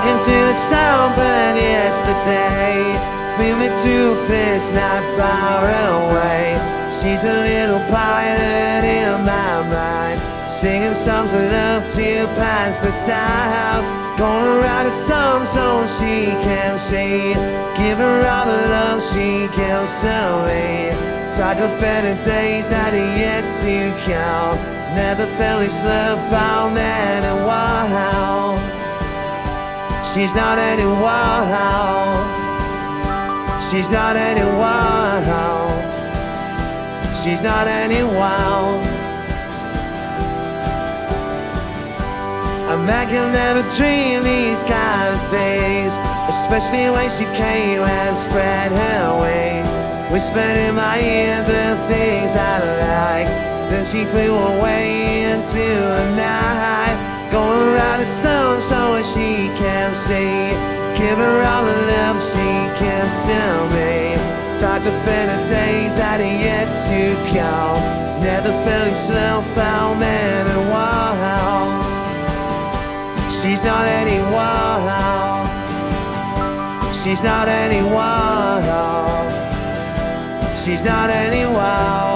Talking to a Songbird yesterday, feel me to a place not far away. She's a little pilot in my mind, singing songs of love to pass the time. Gonna write a song so she can see, give her all the love she gives to me. Talk of better days that are yet to come. Never felt this love found anyone. She's not anyone. She's not anyone. She's not anyone. A man can never dream these kind of things, especially when she came and spread her wings, whispered in my ear the things I like. Then she flew away into the night. Gonna write a song so she can see, give her all the love she gives to me. Talk the better days that are yet to come. Never felt this love found anyone. She's not anyone. She's not anyone. She's not anyone.